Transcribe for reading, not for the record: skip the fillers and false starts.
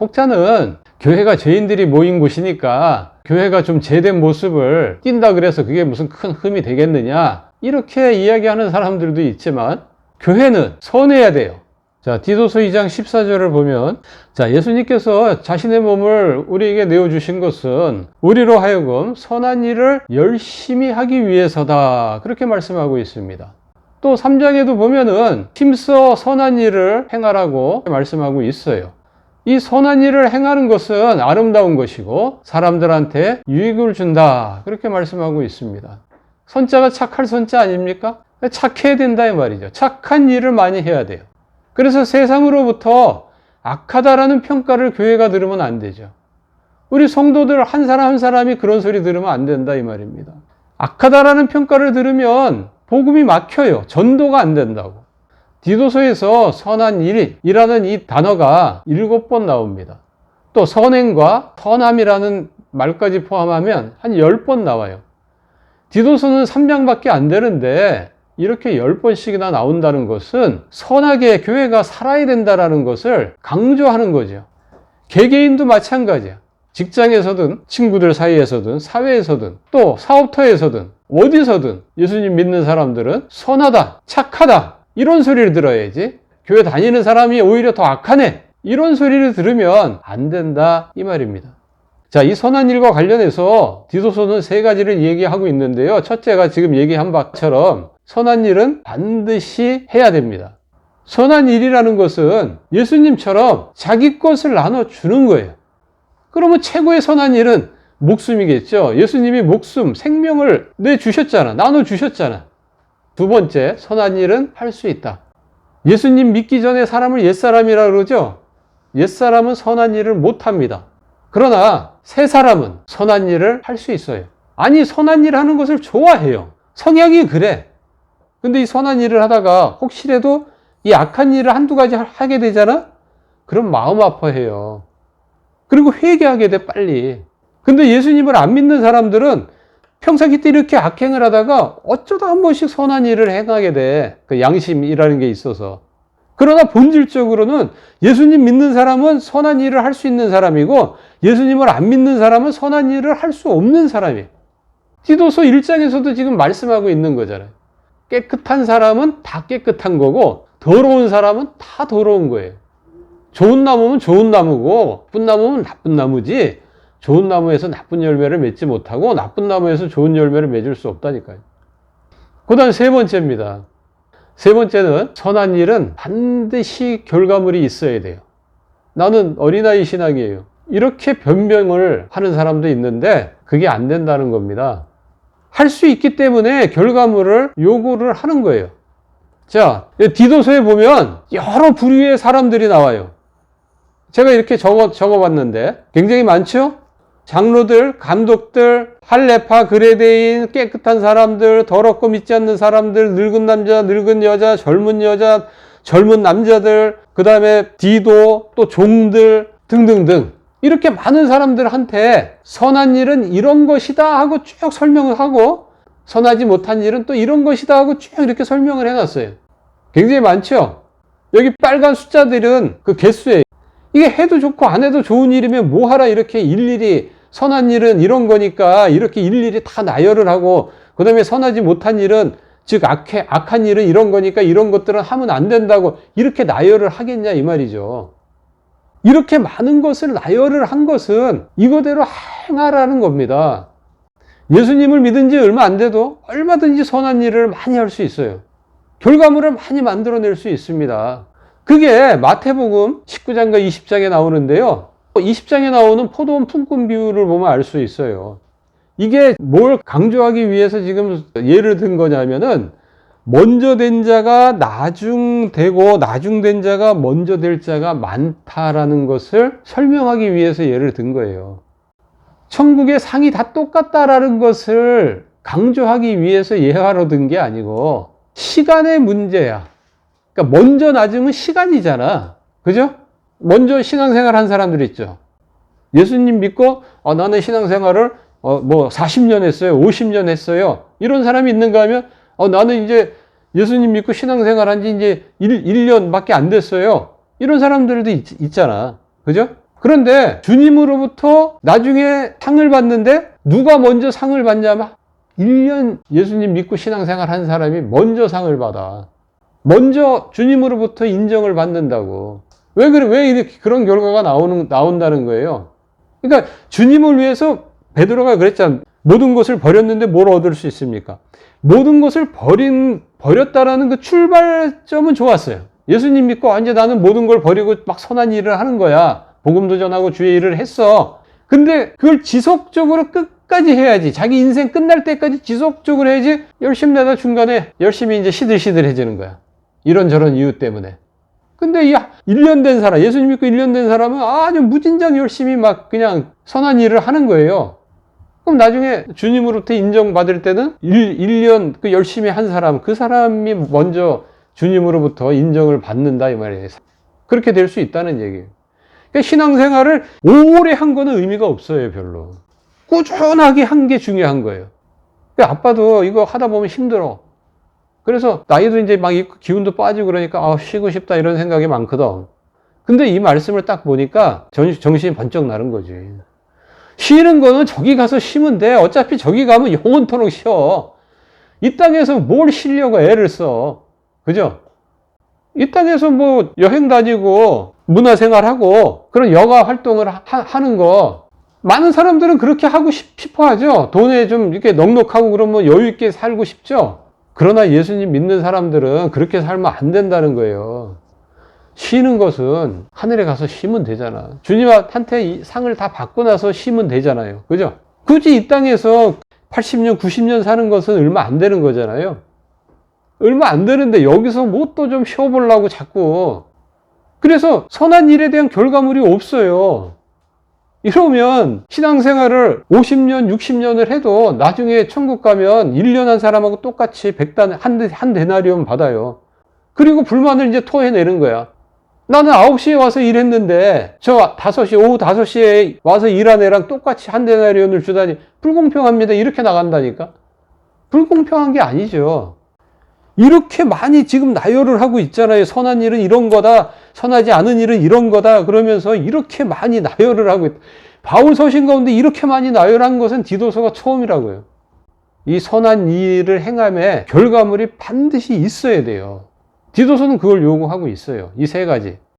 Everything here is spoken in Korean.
혹자는 교회가 죄인들이 모인 곳이니까 교회가 좀 제된 모습을 띈다 그래서 그게 무슨 큰 흠이 되겠느냐, 이렇게 이야기하는 사람들도 있지만 교회는 선해야 돼요. 자, 디도서 2장 14절을 보면, 자, 예수님께서 자신의 몸을 우리에게 내어주신 것은 우리로 하여금 선한 일을 열심히 하기 위해서다, 그렇게 말씀하고 있습니다. 또 3장에도 보면은 힘써 선한 일을 행하라고 말씀하고 있어요. 이 선한 일을 행하는 것은 아름다운 것이고 사람들한테 유익을 준다, 그렇게 말씀하고 있습니다. 선자가 착할 선자 아닙니까? 착해야 된다 이 말이죠. 착한 일을 많이 해야 돼요. 그래서 세상으로부터 악하다라는 평가를 교회가 들으면 안 되죠. 우리 성도들 한 사람 한 사람이 그런 소리 들으면 안 된다 이 말입니다. 악하다라는 평가를 들으면 복음이 막혀요. 전도가 안 된다고. 디도서에서 선한 일이라는 이 단어가 7번 나옵니다. 또 선행과 선함이라는 말까지 포함하면 한 10번 나와요. 디도서는 3장밖에 안 되는데 이렇게 10번씩이나 나온다는 것은 선하게 교회가 살아야 된다는 것을 강조하는 거죠. 개개인도 마찬가지야. 직장에서든 친구들 사이에서든 사회에서든 또 사업터에서든 어디서든 예수님 믿는 사람들은 선하다, 착하다, 이런 소리를 들어야지. 교회 다니는 사람이 오히려 더 악하네, 이런 소리를 들으면 안 된다 이 말입니다. 자, 이 선한 일과 관련해서 디도서는 3가지를 얘기하고 있는데요. 첫째가 지금 얘기한 바처럼 선한 일은 반드시 해야 됩니다. 선한 일이라는 것은 예수님처럼 자기 것을 나눠주는 거예요. 그러면 최고의 선한 일은 목숨이겠죠. 예수님이 목숨, 생명을 내주셨잖아. 나눠주셨잖아. 2번째, 선한 일은 할 수 있다. 예수님 믿기 전에 사람을 옛사람이라 그러죠. 옛사람은 선한 일을 못합니다. 그러나 새 사람은 선한 일을 할 수 있어요. 아니, 선한 일 하는 것을 좋아해요. 성향이 그래. 근데 이 선한 일을 하다가 혹시라도 이 악한 일을 한두 가지 하게 되잖아? 그럼 마음 아파해요. 그리고 회개하게 돼, 빨리. 근데 예수님을 안 믿는 사람들은 평상시 때 이렇게 악행을 하다가 어쩌다 한 번씩 선한 일을 행하게 돼. 그 양심이라는 게 있어서. 그러나 본질적으로는 예수님 믿는 사람은 선한 일을 할 수 있는 사람이고 예수님을 안 믿는 사람은 선한 일을 할 수 없는 사람이에요. 디도서 1장에서도 지금 말씀하고 있는 거잖아요. 깨끗한 사람은 다 깨끗한 거고 더러운 사람은 다 더러운 거예요. 좋은 나무는 좋은 나무고 나쁜 나무는 나쁜 나무지, 좋은 나무에서 나쁜 열매를 맺지 못하고 나쁜 나무에서 좋은 열매를 맺을 수 없다니까요. 그 다음 3번째입니다. 3번째는 선한 일은 반드시 결과물이 있어야 돼요. 나는 어린아이 신학이에요. 이렇게 변명을 하는 사람도 있는데 그게 안 된다는 겁니다. 할 수 있기 때문에 결과물을 요구를 하는 거예요. 자, 디도서에 보면 여러 부류의 사람들이 나와요. 제가 이렇게 적어봤는데 굉장히 많죠? 장로들, 감독들, 할례파, 그레데인, 깨끗한 사람들, 더럽고 믿지 않는 사람들, 늙은 남자, 늙은 여자, 젊은 남자들, 그 다음에 디도, 또 종들 등등등, 이렇게 많은 사람들한테 선한 일은 이런 것이다 하고 쭉 설명을 하고 선하지 못한 일은 또 이런 것이다 하고 쭉 이렇게 설명을 해놨어요. 굉장히 많죠? 여기 빨간 숫자들은 그 개수예요. 이게 해도 좋고 안 해도 좋은 일이면 뭐하라 이렇게 일일이 선한 일은 이런 거니까 이렇게 일일이 다 나열을 하고, 그 다음에 선하지 못한 일은, 즉 악한 일은 이런 거니까 이런 것들은 하면 안 된다고 이렇게 나열을 하겠냐 이 말이죠. 이렇게 많은 것을 나열을 한 것은 이거대로 행하라는 겁니다. 예수님을 믿은 지 얼마 안 돼도 얼마든지 선한 일을 많이 할 수 있어요. 결과물을 많이 만들어낼 수 있습니다. 그게 마태복음 19장과 20장에 나오는데요. 20장에 나오는 포도원 품꾼 비유를 보면 알 수 있어요. 이게 뭘 강조하기 위해서 지금 예를 든 거냐면은, 먼저 된 자가 나중되고 나중된 자가 먼저 될 자가 많다라는 것을 설명하기 위해서 예를 든 거예요. 천국의 상이 다 똑같다라는 것을 강조하기 위해서 예화로 든 게 아니고 시간의 문제야. 그러니까 먼저 나중은 시간이잖아. 그죠? 먼저 신앙생활 한 사람들 있죠. 예수님 믿고 나는 신앙생활을 40년 했어요. 50년 했어요. 이런 사람이 있는가 하면 나는 이제 예수님 믿고 신앙생활 한 지 이제 1년밖에 안 됐어요. 이런 사람들도 있잖아. 그죠? 그런데 주님으로부터 나중에 상을 받는데 누가 먼저 상을 받냐면 1년 예수님 믿고 신앙생활 한 사람이 먼저 상을 받아. 먼저 주님으로부터 인정을 받는다고. 왜 그래? 왜 이렇게 그런 결과가 나온다는 거예요? 그러니까 주님을 위해서 베드로가 그랬잖아. 모든 것을 버렸는데 뭘 얻을 수 있습니까? 모든 것을 버렸다라는 그 출발점은 좋았어요. 예수님 믿고 이제 나는 모든 걸 버리고 막 선한 일을 하는 거야. 복음도 전하고 주의 일을 했어. 근데 그걸 지속적으로 끝까지 해야지. 자기 인생 끝날 때까지 지속적으로 해야지. 열심히 내다 중간에 열심히 이제 시들시들해지는 거야. 이런저런 이유 때문에. 근데 이 1년 된 사람, 예수님 믿고 1년 된 사람은 아주 무진장 열심히 막 그냥 선한 일을 하는 거예요. 그럼 나중에 주님으로부터 인정받을 때는 1년 그 열심히 한 사람, 그 사람이 먼저 주님으로부터 인정을 받는다 이 말이에요. 그렇게 될 수 있다는 얘기예요. 그러니까 신앙생활을 오래 한 거는 의미가 없어요, 별로. 꾸준하게 한 게 중요한 거예요. 그러니까 아빠도 이거 하다 보면 힘들어. 그래서 나이도 이제 막 기운도 빠지고 그러니까 쉬고 싶다 이런 생각이 많거든. 근데 이 말씀을 딱 보니까 정신이 번쩍 나는 거지. 쉬는 거는 저기 가서 쉬면 돼. 어차피 저기 가면 영원토록 쉬어. 이 땅에서 뭘 쉬려고 애를 써. 그죠? 이 땅에서 뭐 여행 다니고 문화생활하고 그런 여가 활동을 하는 거 많은 사람들은 그렇게 하고 싶어 하죠. 돈에 좀 이렇게 넉넉하고 그러면 여유 있게 살고 싶죠. 그러나 예수님 믿는 사람들은 그렇게 살면 안 된다는 거예요. 쉬는 것은 하늘에 가서 쉬면 되잖아. 주님한테 이 상을 다 받고 나서 쉬면 되잖아요. 그죠? 굳이 이 땅에서 80년, 90년 사는 것은 얼마 안 되는 거잖아요. 얼마 안 되는데 여기서 뭐 또 좀 쉬어보려고 자꾸. 그래서 선한 일에 대한 결과물이 없어요. 이러면 신앙생활을 50년, 60년을 해도 나중에 천국 가면 1년 한 사람하고 똑같이 한 데나리온 받아요. 그리고 불만을 이제 토해내는 거야. 나는 9시에 와서 일했는데 오후 5시에 와서 일한 애랑 똑같이 한 데나리온을 주다니 불공평합니다. 이렇게 나간다니까. 불공평한 게 아니죠. 이렇게 많이 지금 나열을 하고 있잖아요. 선한 일은 이런 거다. 선하지 않은 일은 이런 거다. 그러면서 이렇게 많이 나열을 하고 있다. 바울 서신 가운데 이렇게 많이 나열한 것은 디도서가 처음이라고요. 이 선한 일을 행함에 결과물이 반드시 있어야 돼요. 디도서는 그걸 요구하고 있어요. 이 세 가지.